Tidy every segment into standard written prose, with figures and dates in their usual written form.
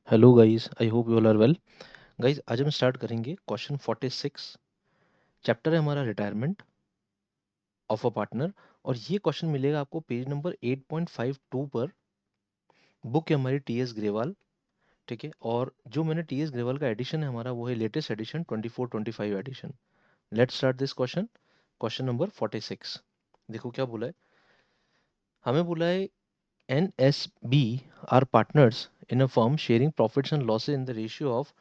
Hello guys, I hope you all are well. Guys, आज हम start करेंगे question 46। Chapter है हमारा रिटायरमेंट ऑफ अ पार्टनर। और ये क्वेश्चन मिलेगा आपको पेज नंबर 8.52 पर। बुक है हमारी टी एस ग्रेवाल। ठीक है, और जो मैंने टी एस ग्रेवाल का एडिशन है हमारा, वो है latest edition 24-25 edition. Let's start this question. Question number 46। देखो क्या बोला है। हमें बोला है N S B R partners in a firm sharing profits and losses in the ratio of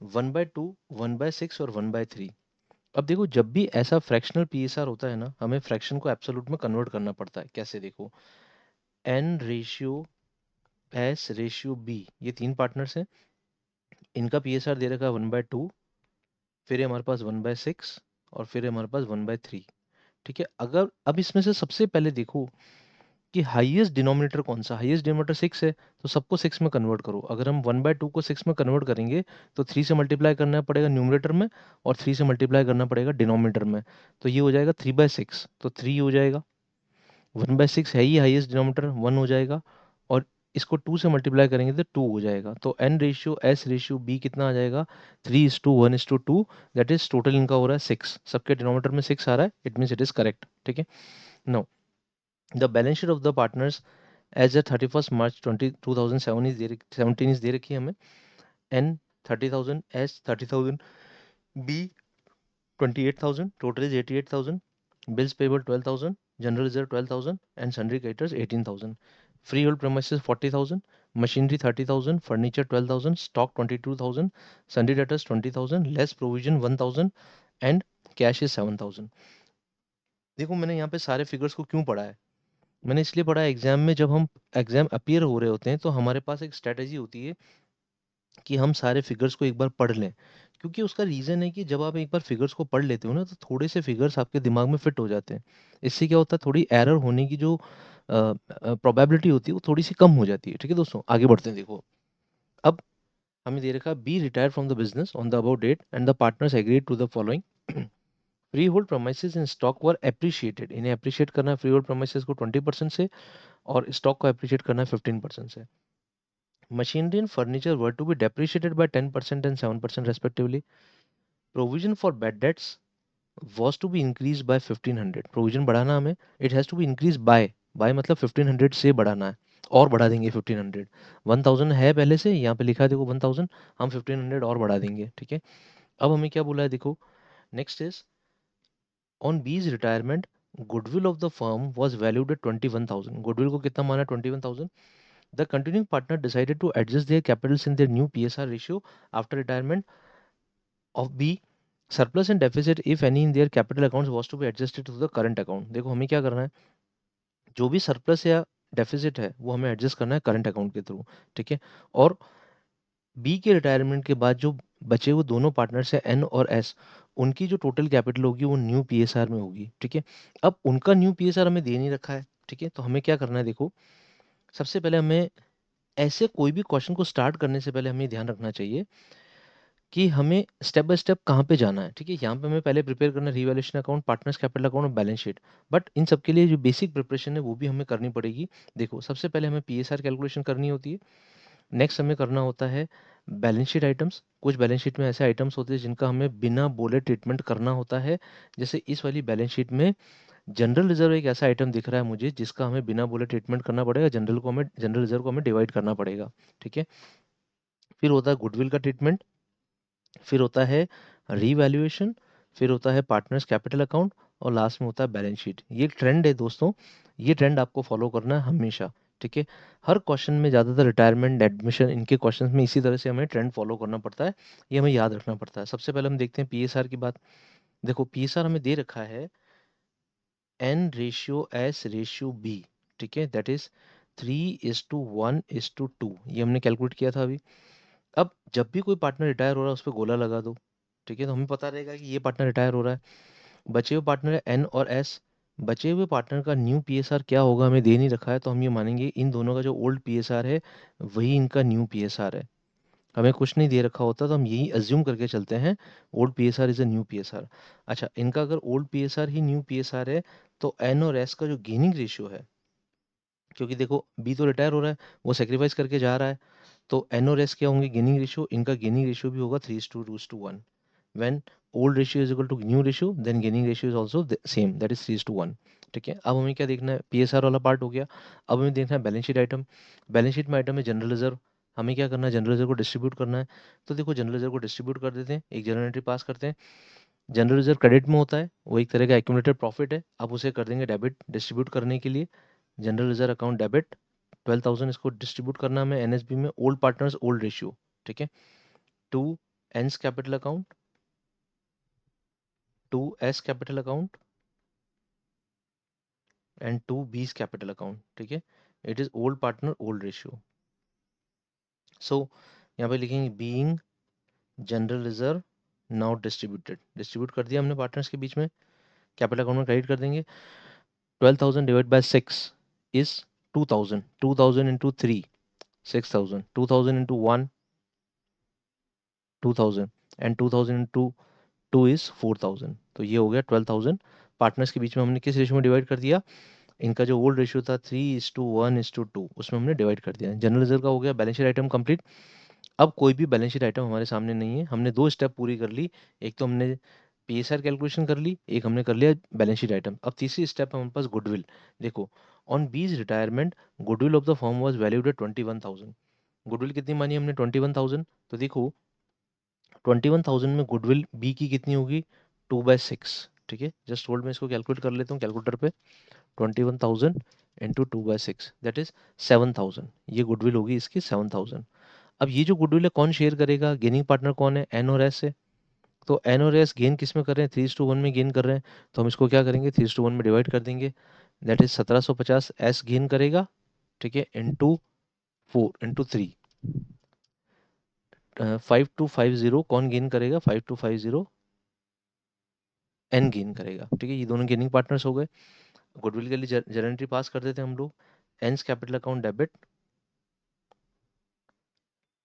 1/2, 1/6 और 1/3। अब देखो, जब भी ऐसा फ्रैक्शनल पीएसआर होता है ना, हमें फ्रैक्शन को एब्सोल्यूट में कन्वर्ट करना पड़ता है। कैसे? देखो, N ratio S ratio B, ये तीन पार्टनर्स हैं। इनका पीएसआर दे रखा है 1/2, फिर है हमारे पास 1/6 और फिर है हमारे पास 1/3। ठीक है, अगर अब इसमें से सबसे पहले देखो कि हाईएस्ट डिनोमिनेटर कौन सा। हाईएस्ट डिनोमिनेटर 6 है, तो सबको 6 में कन्वर्ट करो। अगर हम 1/2 को 6 में कन्वर्ट करेंगे तो 3 से मल्टीप्लाई करना पड़ेगा न्यूमरेटर में, और 3 से मल्टीप्लाई करना पड़ेगा डिनोमिनेटर में। तो ये हो जाएगा 3/6, तो 3 हो जाएगा। 1/6 है ही हाईएस्ट डिनोमिनेटर, 1 हो जाएगा। और इसको 2 से मल्टीप्लाई करेंगे तो 2 हो जाएगा। तो N ratio S ratio B कितना आ जाएगा? 3:1:2। दैट इज टोटल इनका हो रहा है 6। सबके डिनोमिनेटर में 6 आ रहा है, it means it is correct. ठीक है। No, the balance sheet of the partners as a 31st March 2017 is दे रखी है हमें। N 30,000, S 30,000, B 28,000, total is 88,000। Bills payable 12,000, general reserve 12,000 and sundry creditors 18,000। Freehold premises 40,000, machinery 30,000, furniture 12,000, stock 22,000, sundry debtors 20,000, less provision 1,000 and cash is 7,000। देखो, मैंने यहाँ पे सारे figures को क्यों पढ़ा है? मैंने इसलिए पढ़ा है, एग्जाम में जब हम एग्जाम अपीयर हो रहे होते हैं तो हमारे पास एक स्ट्रेटेजी होती है कि हम सारे फिगर्स को एक बार पढ़ लें। क्योंकि उसका रीज़न है कि जब आप एक बार फिगर्स को पढ़ लेते हो ना, तो थोड़े से फिगर्स आपके दिमाग में फिट हो जाते हैं। इससे क्या होता है, थोड़ी एरर होने की जो प्रोबेबिलिटी होती है वो थोड़ी सी कम हो जाती है। ठीक है दोस्तों, आगे बढ़ते हैं। देखो, अब हमें दे रखा B retire from the business on the about date and the partners agreed to the following. Freehold premises in stock were appreciated. इन्हें अप्रिशिएट करना है फ्री होल्ड प्रोमाइसेस को 20% से, और स्टॉक को अप्रिशिएट करना है 15% से। Machinery and furniture were to be depreciated by 10% and 7% respectively. Provision for bad debts was to be increased by 1500. Provision बढ़ाना हमें, it has to be increased by मतलब 1500 से बढ़ाना है, और बढ़ा देंगे 1500। 1000 है पहले से, यहाँ पे लिखा है देखो 1000, हम 1500 और बढ़ा देंगे। ठीक है। अब हमें क्या बोला है, देखो, नेक्स्ट इज ऑन बीज retirement goodwill of the firm was valued at 21,000। Goodwill को कितना माना? 21,000। The continuing partner decided to adjust their capitals in their new PSR ratio after retirement of B. Surplus and deficit, if any, in their capital accounts was to be adjusted to the current account. देखो, हमें क्या करना है, जो भी surplus या deficit है वो हमें एडजस्ट करना है करंट अकाउंट के थ्रू। ठीक है। और बी के रिटायरमेंट के बाद जो बचे हुए दोनों पार्टनर्स हैं एन और एस, उनकी जो टोटल कैपिटल होगी वो न्यू पीएसआर में होगी। ठीक है। अब उनका न्यू पीएसआर हमें दे नहीं रखा है। ठीक है, तो हमें क्या करना है, देखो, सबसे पहले हमें ऐसे कोई भी क्वेश्चन को स्टार्ट करने से पहले हमें ध्यान रखना चाहिए कि हमें स्टेप बाय स्टेप कहाँ पे जाना है। ठीक है, यहाँ पे हमें पहले प्रिपेयर करना है revaluation account, partners capital account और बैलेंस शीट। बट इन सब के लिए जो बेसिक प्रिपरेशन है वो भी हमें करनी पड़ेगी। देखो, सबसे पहले हमें पीएसआर कैलकुलेशन करनी होती है। नेक्स्ट हमें करना होता है बैलेंस शीट आइटम्स। कुछ बैलेंस शीट में ऐसे आइटम्स होते हैं जिनका हमें बिना बोले ट्रीटमेंट करना होता है। जैसे इस वाली बैलेंस शीट में जनरल रिजर्व एक ऐसा आइटम दिख रहा है मुझे जिसका हमें बिना बोले ट्रीटमेंट करना पड़ेगा। जनरल रिजर्व को हमें डिवाइड करना पड़ेगा। ठीक है। फिर होता है गुडविल का ट्रीटमेंट, फिर होता है रीवैल्यूएशन, फिर होता है पार्टनर्स कैपिटल अकाउंट, और लास्ट में होता है बैलेंस शीट। ये ट्रेंड है दोस्तों, ये ट्रेंड आपको फॉलो करना है हमेशा। ठीक है। हर क्वेश्चन में ज़्यादातर रिटायरमेंट, एडमिशन, इनके क्वेश्चन में इसी तरह से हमें ट्रेंड फॉलो करना पड़ता है। ये हमें याद रखना पड़ता है। सबसे पहले हम देखते हैं पीएसआर की बात। देखो, पीएसआर हमें दे रखा है N ratio S ratio B. ठीक है, दैट इज 3:1:2। ये हमने कैलकुलेट किया था अभी। अब जब भी कोई पार्टनर रिटायर हो रहा है उस पर गोला लगा दो। ठीक है, तो हमें पता रहेगा कि ये पार्टनर रिटायर हो रहा है। बचे हुए पार्टनर है एन और एस। बचे हुए पार्टनर का न्यू पीएसआर क्या होगा हमें दे नहीं रखा है, तो हम ये मानेंगे इन दोनों का जो ओल्ड पीएसआर है वही इनका न्यू पीएसआर है। हमें कुछ नहीं दे रखा होता तो हम यही अज्यूम करके चलते हैं, old PSR is a new PSR. अच्छा, इनका अगर ओल्ड पीएसआर ही न्यू पीएसआर है, तो एन और एस का जो गेनिंग रेशियो है, क्योंकि देखो बी तो रिटायर हो रहा है, वो सेक्रीफाइस करके जा रहा है, तो एन और एस क्या होंगे, गेनिंग रेशियो, इनका गेनिंग रेशियो भी होगा 3:1। When old ratio is equal to new ratio then gaining ratio is also same, that is 3:1। ठीक है, अब हमें क्या देखना है, पीएसआर वाला पार्ट हो गया। अब हमें देखना है balance sheet item. Balance sheet में आइटम है जनरल रिजर्व। हमें क्या करना है, जनरल रिजर्व को डिस्ट्रीब्यूट करना है। तो देखो जनरल रिजर्व को डिस्ट्रीब्यूट कर देते हैं, एक जनरल एंट्री पास करते हैं। जनरल रिजर्व क्रेडिट में होता है, वो एक तरह का एक्यूमुलेटेड प्रॉफिट है, अब उसे कर देंगे डेबिट डिस्ट्रीब्यूट करने के लिए। जनरल रिजर्व अकाउंट डेबिट 12,000, इसको डिस्ट्रीब्यूट करना है हमें एनएसबी में, ओल्ड पार्टनर्स ओल्ड रेशियो। ठीक है, to N's capital account, to S capital account and to B's capital account. ठीक है, it is old partner old ratio. So यहाँ पे लिखेंगे being general reserve now distributed, distribute कर दिया हमने पार्टनर्स के बीच में, कैपिटल अकाउंट में क्रेडिट कर देंगे। 12,000 divide by 6 is 2,000, 2,000 into 3 6,000, 2,000 into 1 2,000 and 2,000 into 2 is 4,000। तो ये हो गया 12,000 पार्टनर्स के बीच में हमने किस रेशियो में डिवाइड कर दिया, इनका जो ओल्ड रेशियो था 3:1:2 उसमें हमने डिवाइड कर दिया। जनरल रिजर्व का हो गया बैलेंस शीट आइटम कंप्लीट। अब कोई भी बैलेंस शीट आइटम हमारे सामने नहीं है, हमने दो स्टेप पूरी कर ली, एक तो हमने पीएसआर कैलकुलेशन कर ली, एक हमने कर लिया बैलेंस शीट आइटम। अब तीसरी स्टेप है हमारे पास गुडविल। देखो ऑन बीज retirement goodwill of the firm was valued at 21,000। Goodwill कितनी मानी हमने, 21,000। तो देखो 21,000 में गुडविल बी की कितनी होगी, 2/6। ठीक है, जस्ट होल्ड में इसको कैलकुलेट कर लेता हूँ कैलकुलेटर पे। 21,000 इंटू 2/6 दैट इज 7,000, ये गुडविल होगी इसकी 7,000। अब ये जो गुडविल है कौन शेयर करेगा, गेनिंग पार्टनर कौन है, एन और एस है। तो एन और एस गेन किस में कर रहे हैं, 3:1 में गेन कर रहे हैं, तो हम इसको क्या करेंगे 3:1 में डिवाइड कर देंगे, दैट इज 1750 एस गेन करेगा। ठीक है, इंटू 4 इंटू 3, 5250 कौन गेन करेगा, 5250 एन गेन करेगा। ठीक है, ये दोनों गेनिंग पार्टनर्स हो गए। गुडविल के लिए जर्नल एंट्री पास कर देते हैं हम लोग, N's capital account debit,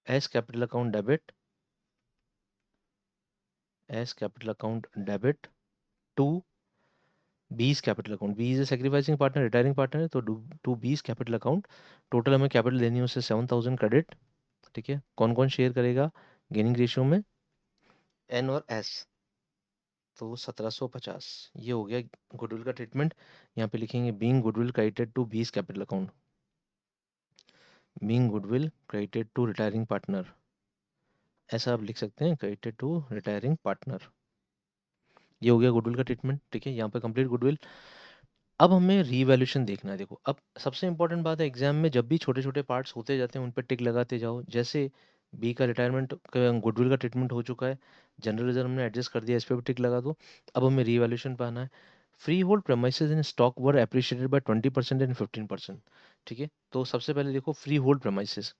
S capital account debit, S capital account debit to B's capital account, B is a sacrificing partner retiring partner है, तो to B's capital account. Total हमें कैपिटल देनी है उससे 7,000 क्रेडिट। ठीक है, कौन कौन शेयर करेगा गेनिंग रेशियो में, एन और एस, तो 1750। ये हो गया गुडविल का ट्रीटमेंट। यहाँ पे लिखेंगे being goodwill credited to B's capital account, being goodwill credited to retiring partner, ऐसा आप लिख सकते हैं क्रेडिटेड टू रिटायरिंग पार्टनर। ये हो गया गुडविल का ट्रीटमेंट। ठीक है, यहाँ पे कंप्लीट गुडविल। अब हमें रीवैल्यूएशन देखना है। देखो अब सबसे इंपॉर्टेंट बात है, एग्जाम में जब भी छोटे छोटे पार्ट्स होते जाते हैं उन पर टिक लगाते जाओ। जैसे बी का रिटायरमेंट गुडविल का ट्रीटमेंट हो चुका है, जनरल रिजर्व हमने एडजस्ट कर दिया, इस पर भी टिक लगा दो। अब हमें रीवैल्यूएशन पाना है। Freehold premises in stock were appreciated by 20% and 15%। ठीक है, तो सबसे पहले देखो freehold premises,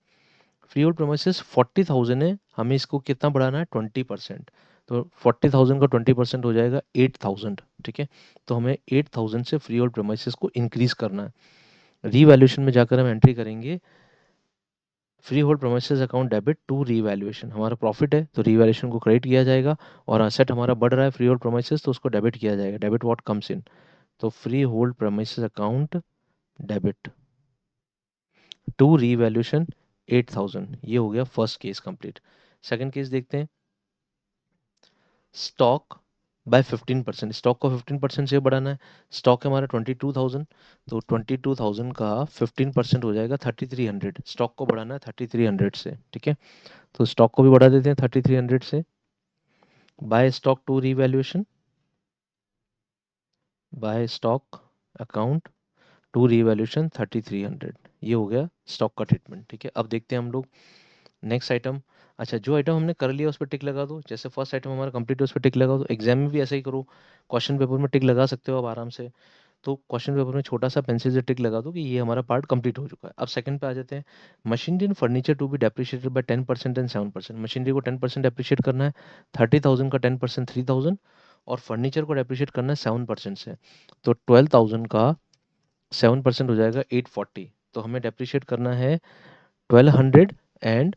freehold premises 40,000 है, हमें इसको कितना बढ़ाना है 20%। तो 40,000 का 20% हो जाएगा 8,000। ठीक है, तो हमें 8,000 से फ्री होल्ड प्रोमाइसेस को इंक्रीज करना है। रीवैल्यूएशन में जाकर हम एंट्री करेंगे freehold premises account debit to revaluation, हमारा प्रॉफिट है तो रीवैल्यूएशन को क्रेडिट किया जाएगा, और असेट हमारा बढ़ रहा है फ्री होल्ड प्रोमाइसेस तो उसको डेबिट किया जाएगा, डेबिट व्हाट कम्स इन। तो freehold premises account debit to revaluation 8,000, ये हो गया first case complete. Second case देखते हैं, स्टॉक बाय 15%, स्टॉक को 15% से बढ़ाना है। स्टॉक है हमारा 22,000, तो 22,000 का 15% हो जाएगा 3,300, स्टॉक को बढ़ाना है 3,300 से। ठीक है, तो स्टॉक को भी बढ़ा देते हैं 3,300 से। By stock to revaluation, by stock account to revaluation 3,300, ये हो गया स्टॉक का ट्रीटमेंट। ठीक है, अब देखते हैं हम लोग नेक्स्ट आइटम। अच्छा, जो आइटम हमने कर लिया उस पर टिक लगा दो, जैसे फर्स्ट आइटम हमारा कंप्लीट है उस पर टिक लगा दो। एग्जाम में भी ऐसा ही करो, क्वेश्चन पेपर में टिक लगा सकते हो आप आराम से। तो क्वेश्चन पेपर में छोटा सा पेंसिल से टिक लगा दो कि ये हमारा पार्ट कंप्लीट हो चुका है। अब सेकंड पे आ जाते हैं, machinery and furniture to be depreciated by 10% and 7%। Machinery को 10% डेप्रिशिएट करना है, 30,000 का 10% 3,000, और फर्नीचर को डेप्रिशिएट करना है 7% से। तो 12,000 का 7% हो जाएगा 840, तो हमें डेप्रिशिएट करना है 1,200 एंड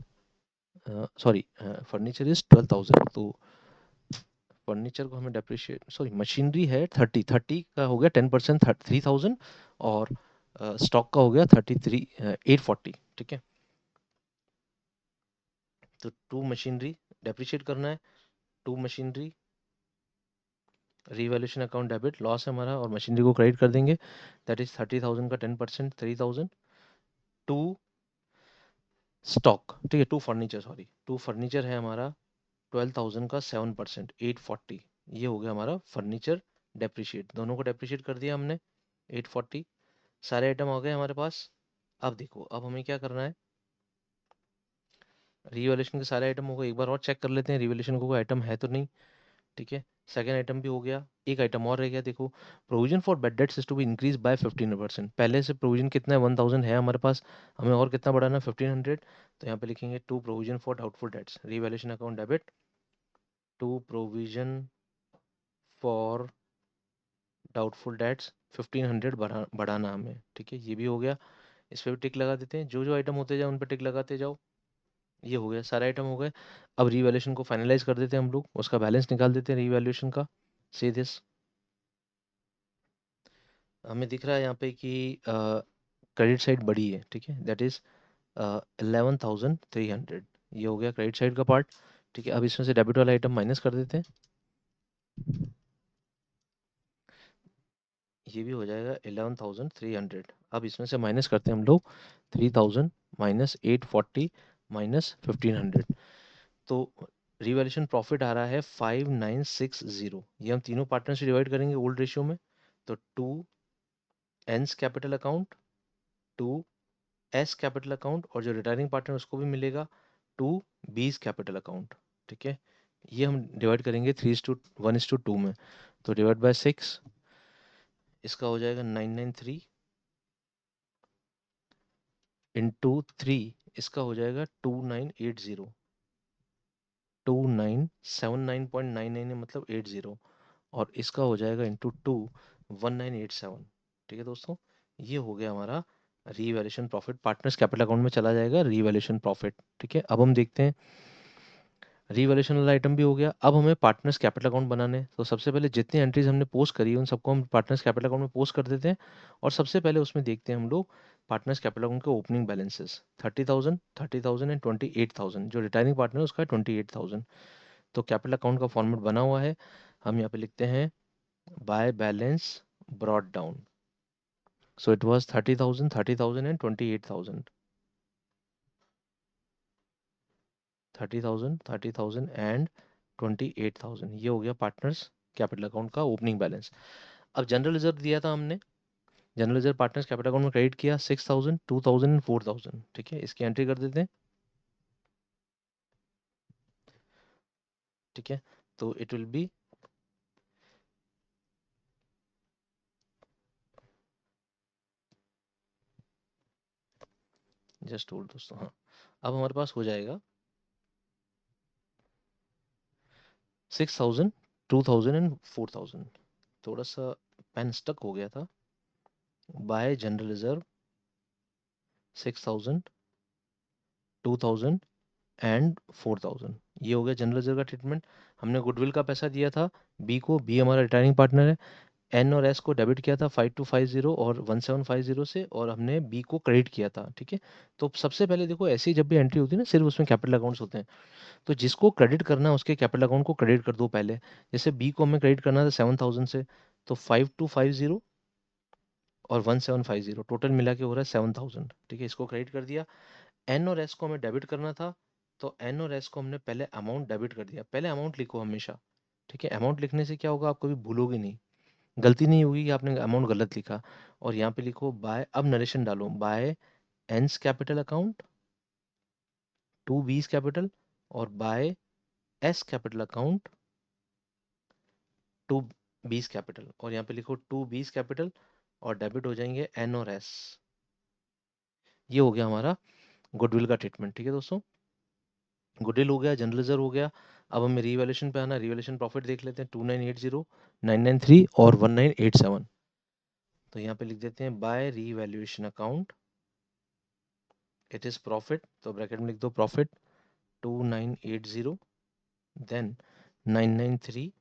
सॉरी फर्नीचर इज 12,000, तो फर्नीचर को हमें डेप्रिशिएट, सॉरी मशीनरी है 30 का हो गया 10% 3,000, और स्टॉक का हो गया 33 840। ठीक है, तो टू मशीनरी डेप्रिशिएट करना है, to machinery revaluation account debit, loss है हमारा और मशीनरी को क्रेडिट कर देंगे, दैट इज 30,000 का 10%, 3,000। टू स्टॉक, ठीक है, to furniture, sorry, to furniture है हमारा 12,000 का 7%, 840। ये हो गया हमारा फर्नीचर डेप्रिशिएट, दोनों को डेप्रिशिएट कर दिया हमने, 840। सारे आइटम हो गए हमारे पास। अब देखो, अब हमें क्या करना है, रिवैल्यूएशन के सारे आइटम हो गए, एक बार और चेक कर लेते हैं रिवैल्यूएशन को कोई आइटम है तो नहीं। ठीक है, सेकंड आइटम भी हो गया, एक आइटम और रह गया, देखो, provision for bad debts is to be increase by 15%। पहले से प्रोविजन कितना है, 1000 है हमारे पास, हमें और कितना बढ़ाना है, 1500। तो यहाँ पे लिखेंगे to provision for doubtful debts, revaluation account debit, to provision for doubtful debts 1500 बढ़ाना हमें। ठीक है, ये भी हो गया, इस पे भी टिक लगा देते हैं, जो जो आइटम होते जाओ उन पे टिक लगाते जाओ। ये हो गया, सारे आइटम हो गए। अब रिवैल्यूएशन को फाइनलाइज कर देते हैं हम लोग, उसका बैलेंस निकाल देते हैं रिवैल्यूएशन का। सी दिस, हमें दिख रहा है यहाँ पे कि क्रेडिट साइड बड़ी है, ठीक है, दैट इज 11,300। ये हो गया क्रेडिट साइड का पार्ट। ठीक है, अब इसमें से डेबिट वाला आइटम माइनस कर देते हैं, ये भी हो जाएगा 11,300। अब इसमें से माइनस करते हैं हम लोग 3,000 माइनस 840 माइनस 1500। तो रिवैल्यूएशन प्रॉफिट आ रहा है 5960। ये हम तीनों पार्टनर से डिवाइड करेंगे ओल्ड रेशियो में, तो to N's capital account, to S capital account, और जो रिटायरिंग पार्टनर उसको भी मिलेगा टू बीस कैपिटल अकाउंट। ठीक है, ये हम डिवाइड करेंगे 3:1:2 में, तो डिवाइड बाय 6, इसका हो जाएगा 993 इंटू 3, इसका हो जाएगा 2980, 2979.99 है मतलब 80, और इसका हो जाएगा इंटू 2, 1987। ठीक है दोस्तों, ये हो गया हमारा revaluation profit, partners capital account में चला जाएगा रीवैल्यूएशन प्रॉफिट। ठीक है, अब हम देखते हैं, रीवैल्यूएशन वाला आइटम भी हो गया, अब हमें पार्टनर्स कैपिटल अकाउंट बनाने हैं। तो सबसे पहले जितनी एंट्रीज हमने पोस्ट करी है उन सबको हम पार्टनर्स कैपिटल अकाउंट में पोस्ट कर देते हैं, और सबसे पहले उसमें देखते हैं हम लोग पार्टनर्स कैपिटल अकाउंट के ओपनिंग बैलेंसेस, 30,000, 30,000 एंड 28,000। जो रिटायरिंग पार्टनर है उसका 28,000। तो कैपिटल अकाउंट का फॉर्मेट बना हुआ है, हम यहाँ पे लिखते हैं by balance brought down. So it was 30,000, 30,000 and 28,000, 30,000, 30,000 and 28,000। ये हो गया पार्टनर्स कैपिटल अकाउंट का ओपनिंग बैलेंस। अब जनरल रिजर्व दिया था हमने, general reserve partners capital account में क्रेडिट किया 6,000, 2,000 एंड 4,000। ठीक है, इसकी एंट्री कर देते हैं। ठीक है, तो it will be, just hold दोस्तों, हाँ, अब हमारे पास हो जाएगा 6,000, 2,000 एंड 4,000। थोड़ा सा पेन स्टक हो गया था, बाय जनरल रिजर्व 6,000, 2,000 एंड 4,000। ये हो गया जनरल रिजर्व का ट्रीटमेंट। हमने गुडविल का पैसा दिया था बी को, बी हमारा रिटायरिंग पार्टनर है, एन और एस को डेबिट किया था 5250 और 1750 से, और हमने बी को क्रेडिट किया था। ठीक है, तो सबसे पहले देखो, ऐसी जब भी एंट्री होती है ना, सिर्फ उसमें कैपिटल अकाउंट्स होते हैं, तो जिसको क्रेडिट करना है उसके कैपिटल अकाउंट को क्रेडिट कर दो पहले। जैसे बी को हमें क्रेडिट करना था 7,000 से, तो 5250 और 1750 टोटल मिला के हो रहा है 7,000। ठीक है, इसको क्रेडिट कर दिया। एन और एस को हमें डेबिट करना था, तो एन और एस को हमने पहले अमाउंट डेबिट कर दिया। पहले अमाउंट लिखो हमेशा। ठीक है, अमाउंट लिखने से क्या होगा, आप कभी भूलोगे नहीं, गलती नहीं होगी कि आपने अमाउंट गलत लिखा। और यहाँ पे लिखो बाय, अब नरेशन डालो, by N's capital account to B's capital, और by S capital account to B's capital, और यहाँ पे लिखो टू बीस कैपिटल, और डेबिट हो जाएंगे एन और एस। ये हो गया हमारा गुडविल का ट्रीटमेंट। ठीक है दोस्तों, गुडविल हो गया, जनरल रिजर्व हो गया। अब हमें रीवैल्यूएशन पे आना, रीवैल्यूएशन प्रॉफिट देख लेते हैं, 2980, 993 और 1987। तो यहाँ पे लिख देते हैं by revaluation account it is profit, तो ब्रैकेट में लिख दो प्रॉफिट 2980, देन 993,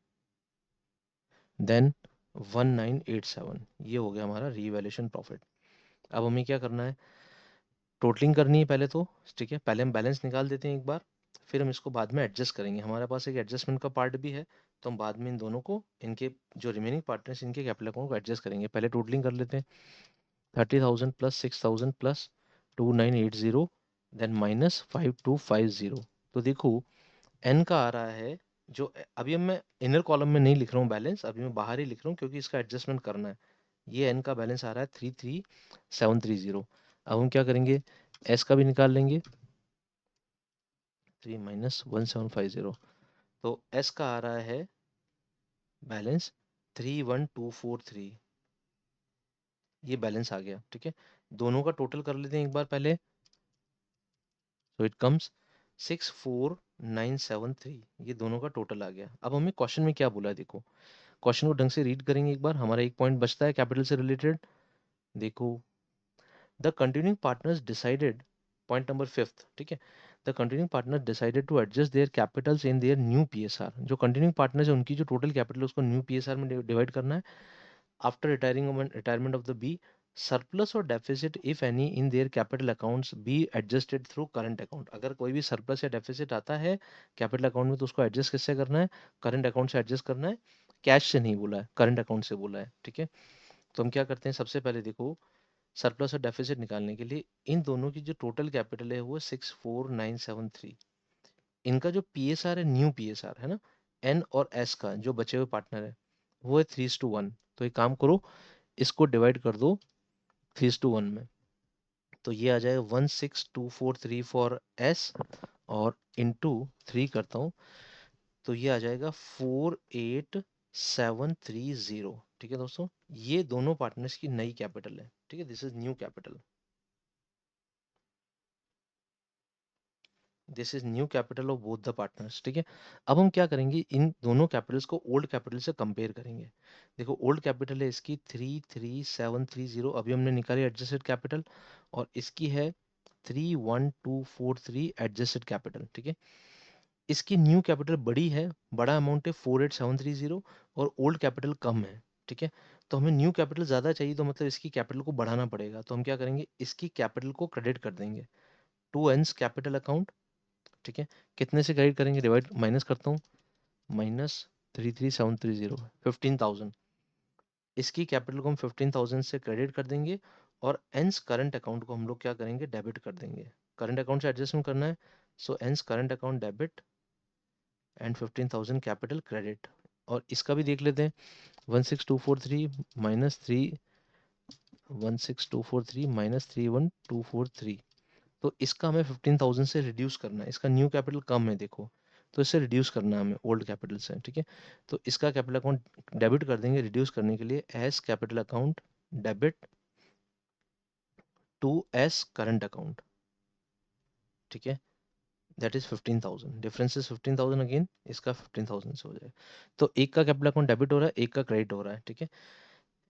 देन 1987। ये हो गया हमारा रीवैल्यूएशन प्रॉफिट। अब हमें क्या करना है, टोटलिंग करनी है पहले तो। ठीक है, पहले हम बैलेंस निकाल देते हैं एक बार। फिर हम इसको बाद में एडजस्ट करेंगे, हमारे पास एक एडजस्टमेंट का पार्ट भी है, तो हम बाद में इन दोनों को, इनके जो रिमेनिंग पार्टनर्स, इनके कैपिटल अकाउंट को एडजस्ट करेंगे। पहले टोटलिंग कर लेते हैं। 30,000 प्लस 6,000 प्लस 2,980 देन माइनस 5,250। तो देखो एन का आ रहा है, जो अभी अब मैं इनर कॉलम में नहीं लिख रहा हूँ बैलेंस, अभी मैं बाहर ही लिख रहा हूँ क्योंकि इसका एडजस्टमेंट करना है। ये एन का बैलेंस आ रहा है 33,730। अब हम क्या करेंगे, एस का भी निकाल लेंगे, 3 माइनस 1,750। तो एस का आ रहा है बैलेंस 31,243। ये बैलेंस आ गया, ठीक है। दोनों का टोटल कर लेते हैं एक बार पहले। So it comes 64,973। ये दोनों का टोटल आ गया। अब हमें क्वेश्चन में क्या बोला है देखो, क्वेश्चन को ढंग से रीड करेंगे एक बार, हमारा एक पॉइंट बचता है कैपिटल से रिलेटेड। देखो, the continuing partners decided, point number fifth, ठीक है। The continuing partner decided to adjust their capitals in their new PSR. जो कंटिन्यूइंग पार्टनर्स है उनकी जो टोटल कैपिटल है उसको न्यू पीएसआर में डिवाइड करना है। After retirement of the B, surplus और deficit if any in their capital accounts be adjusted through current account. अगर कोई भी सरप्लस या डेफिसिट आता है कैपिटल अकाउंट में तो उसको एडजस्ट किससे करना है, करंट अकाउंट से एडजस्ट करना है। कैश से नहीं बोला है, करंट अकाउंट से बोला है, ठीक है। तो हम क्या करते हैं, सबसे पहले देखो सरप्लस और डेफिसिट निकालने के लिए इन दोनों की जो टोटल कैपिटल है वो 64,973। इनका जो पीएसआर है, न्यू पीएसआर है ना, एन और एस का जो बचे हुए पार्टनर है वो है 3:1। तो एक काम करो, इसको डिवाइड कर दो 3:1 में। तो ये आ जाएगा 16,243 फॉर एस, और इंटू 3 करता हूँ तो ये आ जाएगा 48,730। ठीक है दोस्तों, ये दोनों पार्टनर्स की नई कैपिटल है, ठीक है, this is new capital. This is new capital of both the partners, ठीक है। अब हम क्या करेंगे, इन दोनों कैपिटल्स को ओल्ड कैपिटल से कंपेयर करेंगे। देखो ओल्ड कैपिटल है इसकी 33,730, अभी हमने निकाली एडजस्टेड कैपिटल, और इसकी है 31,243 एडजस्टेड कैपिटल, ठीक है। इसकी न्यू कैपिटल बड़ी है, बड़ा अमाउंट है 48,730, और ओल्ड कैपिटल कम है, ठीक है। तो हमें न्यू कैपिटल ज्यादा चाहिए, तो मतलब इसकी कैपिटल को बढ़ाना पड़ेगा। तो हम क्या करेंगे, इसकी कैपिटल को क्रेडिट कर देंगे टू एंस कैपिटल अकाउंट, ठीक है। कितने से क्रेडिट करेंगे, डिवाइड माइनस करता हूँ, माइनस 33,730, 15,000। इसकी कैपिटल को हम 15,000 से क्रेडिट कर देंगे, और एंस करंट अकाउंट को हम लोग क्या करेंगे, डेबिट कर देंगे। करंट अकाउंट से एडजस्टमेंट करना है, so N's current account debit and 15,000 capital credit. और इसका भी देख लेते हैं, 16,243 माइनस 16,243 माइनस 31,243। तो इसका हमें 15,000 से रिड्यूस करना है, इसका न्यू कैपिटल कम है देखो, तो इससे रिड्यूस करना है हमें ओल्ड कैपिटल से, ठीक है। तो इसका कैपिटल अकाउंट डेबिट कर देंगे रिड्यूस करने के लिए, S capital account debit to S current account, ठीक है। That is 15,000, difference is 15,000 again, इसका 15,000 से हो जाएगा। तो एक का कैपिटल अकाउंट डेबिट हो रहा है, एक का क्रेडिट हो रहा है, ठीक है।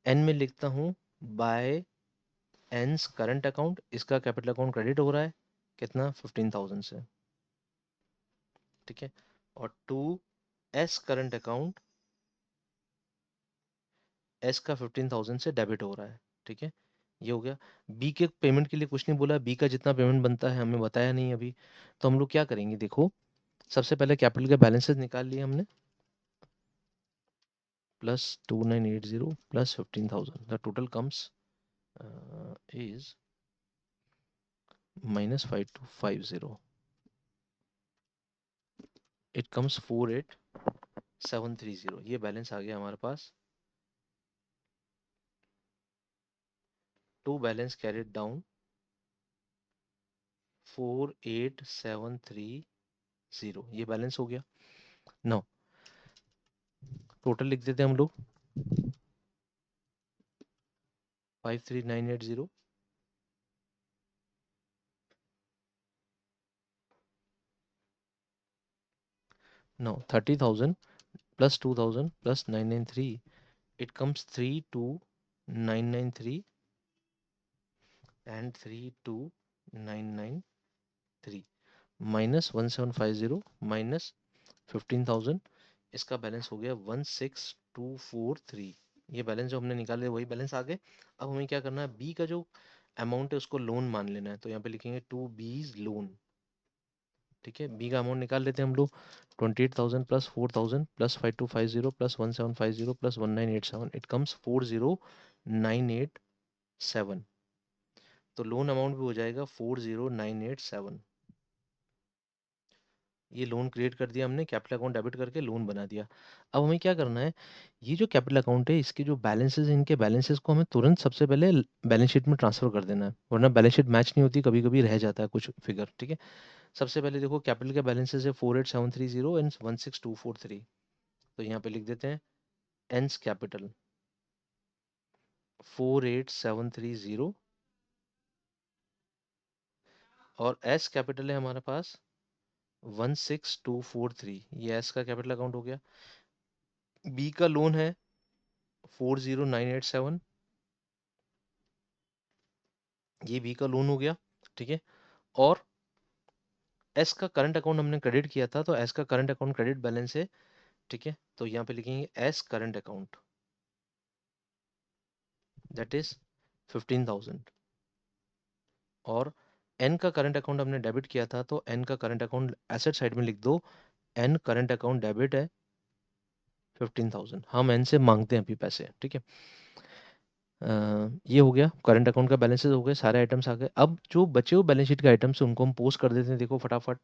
एन में लिखता हूँ बाय एंस करंट अकाउंट, इसका कैपिटल अकाउंट क्रेडिट हो रहा है कितना, 15,000 से, ठीक है। और to S current account, S का 15,000 से डेबिट हो रहा है, ठीक है। ये हो गया। बी के पेमेंट के लिए कुछ नहीं बोला, बी का जितना पेमेंट बनता है हमें बताया नहीं अभी। तो हम लोग क्या करेंगे, देखो सबसे पहले कैपिटल के बैलेंसेस निकाल लिए हमने, plus 2,980 plus 15,000, the total comes is minus 5,250। It comes 48,730। ये बैलेंस आ गया हमारे पास। टू बैलेंस कैरिड डाउन 48,730, ये बैलेंस हो गया। नाउ टोटल लिख देते हैं हम लोग, 53,980। Now 30,000 plus 2,000 plus 993, it comes 32,993 and 32,993 minus 1,750 minus 15,000, इसका बैलेंस हो गया 16,243। ये बैलेंस जो हमने निकाले वही बैलेंस आ गए। अब हमें क्या करना है, बी का जो अमाउंट है उसको लोन मान लेना है, तो यहाँ पे लिखेंगे टू बीज लोन, ठीक है, बी का अमाउंट निकाल लेते हैं हम लोग। 28,000 plus 4,000 plus 5250 plus 1750 plus 1987, it comes 40987। तो लोन अमाउंट भी हो जाएगा 40987। ये लोन क्रिएट कर दिया हमने, कैपिटल अकाउंट डेबिट करके लोन बना दिया। अब हमें क्या करना है, ये जो कैपिटल अकाउंट है इसके जो बैलेंसेस हैं, इनके बैलेंसेस को हमें तुरंत सबसे पहले बैलेंस शीट में ट्रांसफर कर देना है, वरना बैलेंस शीट मैच नहीं होती, कभी कभी रह जाता है कुछ फिगर। ठीक है, सबसे पहले देखो कैपिटल के बैलेंसेस है 48,730 एंड 16,243। तो यहाँ पे लिख देते हैं एंस कैपिटल 48,730 और एस कैपिटल है हमारे पास 16,243। ये एस का कैपिटल अकाउंट हो गया। बी का लोन है 40987, ये बी का लोन हो गया। ठीक है, और एस का करंट अकाउंट हमने क्रेडिट किया था, तो एस का करंट अकाउंट क्रेडिट बैलेंस है। ठीक है, तो यहाँ पे लिखेंगे S current account, that is 15,000। और एन का करंट अकाउंट हमने डेबिट किया था, तो एन का करंट अकाउंट एसेट साइड में लिख दो। एन करंट अकाउंट डेबिट है 15,000, हम एन से मांगते हैं अभी पैसे। ठीक है, ये हो गया करंट अकाउंट का बैलेंसेस हो गए, सारे आइटम्स आ गए। अब जो बचे हुए बैलेंस शीट के आइटम्स हैं उनको हम पोस्ट कर देते हैं, देखो फटाफट।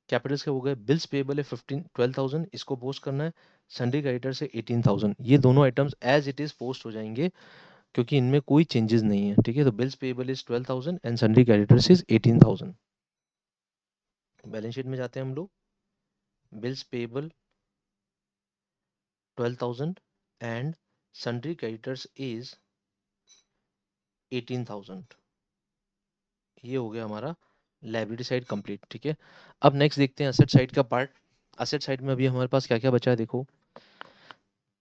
कैपिटल्स के हो गए, बिल्स पेबल है 12,000, इसको पोस्ट करना है। सन्ड्री क्रेडिटर्स है 18,000, ये दोनों items as it is post हो जाएंगे क्योंकि इनमें कोई चेंजेस नहीं है। ठीक है, तो bills payable is 12,000 and sundry creditors is 18,000। Balance sheet में जाते हैं हम लोग। Bills payable 12,000 and sundry creditors is 18,000। ये हो गया हमारा लाइबिलिटी साइड कंप्लीट। ठीक है, अब नेक्स्ट देखते हैं असेट साइड का पार्ट। असेट साइड में अभी हमारे पास क्या क्या बचा है देखो।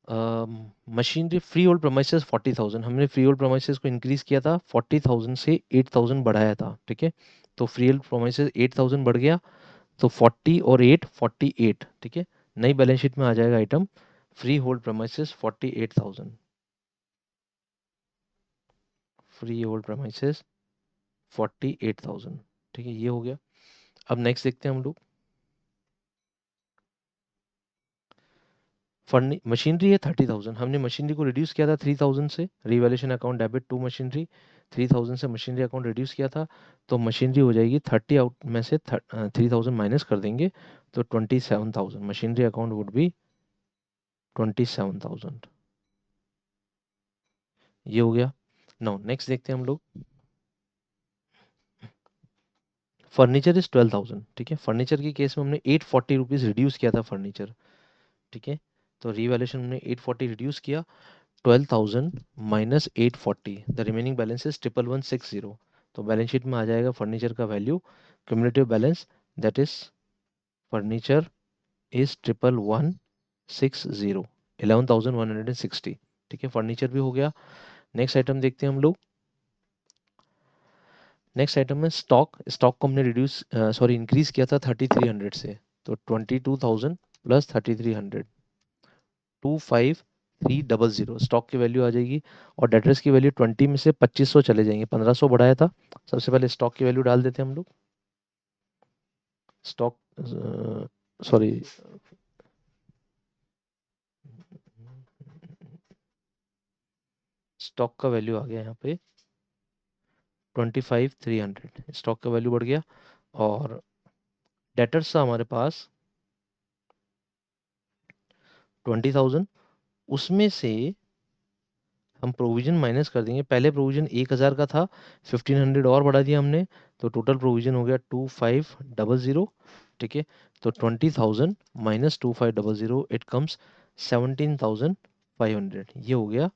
मशीनरी फ्री होल्ड प्रोमाइसेस 40,000, हमने फ्री होल्ड प्रोमाइसेस को इंक्रीज किया था 40,000 से 8,000 बढ़ाया था। ठीक है, तो फ्री होल्ड प्रोमाइसेस 8,000 बढ़ गया, तो 40 और 8 48। ठीक है, नई बैलेंस शीट में आ जाएगा item freehold premises 48,000। Freehold premises 48,000। ठीक है, ये हो गया। अब नेक्स्ट देखते हैं हम लोग। फर्नी मशीनरी है 30,000, हमने मशीनरी को रिड्यूस किया था 3,000 से, revaluation account debit to machinery. 3,000 से मशीनरी अकाउंट रिड्यूस किया था, तो मशीनरी हो जाएगी 30 आउट में से 3,000 माइनस कर देंगे, तो 27,000। Machinery account would be 27,000। ये हो गया। नाउ नेक्स्ट देखते हैं हम लोग। Furniture is 12,000। ठीक है, फर्नीचर के केस में हमने 840 रुपीज रिड्यूस किया था फर्नीचर। ठीक है, तो रिवैल्यूएशन हमने 840 रिड्यूस किया। 12,000 minus 840, the remaining balance is 11,160। तो बैलेंस शीट में आ जाएगा फर्नीचर का value, cumulative balance, that is furniture is 11,160, 11,160। ठीक है, फर्नीचर भी हो गया। नेक्स्ट आइटम देखते हैं हम लोग। नेक्स्ट आइटम में स्टॉक। स्टॉक को हमने रिड्यूस सॉरी इंक्रीज किया था 3,300 से, तो 22,000 प्लस 3,300, 25,300 स्टॉक की वैल्यू आ जाएगी। और डेटर्स की वैल्यू 20 में से 2,500 चले जाएंगे, 1,500 बढ़ाया था। सबसे पहले स्टॉक की वैल्यू डाल देते हैं हम लोग। स्टॉक सॉरी स्टॉक का वैल्यू आ गया यहाँ पे 25,300, स्टॉक का वैल्यू बढ़ गया। और डेटर्स था हमारे पास 20,000, उसमें से हम प्रोविजन माइनस कर देंगे। पहले प्रोविजन 1,000 का था, 1,500 और बढ़ा दिया हमने, तो टोटल प्रोविजन हो गया 2500। ठीक है, तो 20,000 माइनस 2500, इट कम्स 17,500। ये हो गया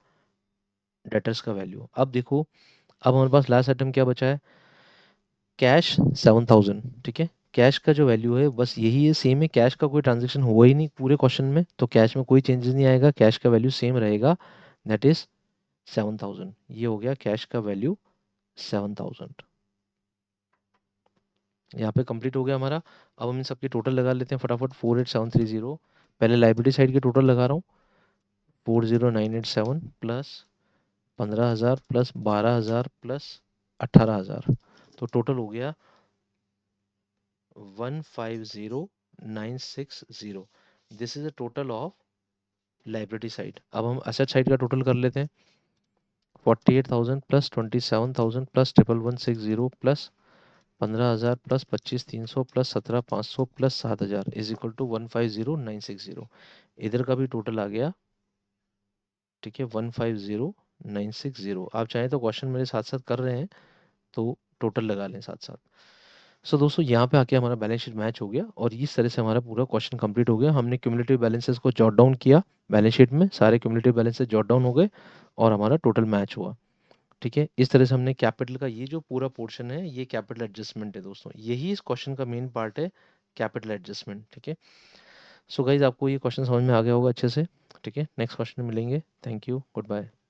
डेटर्स का वैल्यू। अब देखो, अब हमारे पास लास्ट आइटम क्या बचा है, कैश 7,000। ठीक है, कैश का जो वैल्यू है बस यही है, सेम है, कैश का कोई ट्रांजेक्शन हुआ ही नहीं पूरे क्वेश्चन में, तो कैश में कोई चेंजेस नहीं आएगा, कैश का वैल्यू सेम रहेगा, दैट इज 7,000। ये हो गया कैश का वैल्यू 7,000। यहाँ पे कंप्लीट हो गया हमारा। अब हम इन सबकी टोटल लगा लेते हैं फटाफट। 48,730, पहले लाइबिलिटी साइड की टोटल लगा रहा हूँ। 40,987 प्लस 15,000 प्लस 12,000 प्लस 18,000, तो टोटल हो गया 150,960. This is a total of liability side. अब हम असेट साइड का टोटल कर लेते हैं। 48,000 plus 27,000 plus 11,160 plus 15,000 plus 25,300 plus 17,500 plus 7,000 is equal to 150,960। इधर का भी टोटल आ गया, ठीक है, 150,960। आप चाहें तो क्वेश्चन मेरे साथ साथ कर रहे हैं तो टोटल लगा लें साथ साथ। सो दोस्तों यहाँ पे आके हमारा बैलेंस शीट मैच हो गया और इस तरह से हमारा पूरा क्वेश्चन कंप्लीट हो गया। हमने क्यूमुलेटिव बैलेंसेस को जॉट डाउन किया बैलेंस शीट में, सारे क्यूमुलेटिव बैलेंसेस जॉट डाउन हो गए और हमारा टोटल मैच हुआ। ठीक है, इस तरह से हमने कैपिटल का ये जो पूरा पोर्शन है ये कैपिटल एडजस्टमेंट है दोस्तों, यही इस क्वेश्चन का मेन पार्ट है, कैपिटल एडजस्टमेंट। ठीक है, सो गाइज आपको ये क्वेश्चन समझ में आ गया होगा अच्छे से। ठीक है, नेक्स्ट क्वेश्चन में मिलेंगे। Thank you, good bye.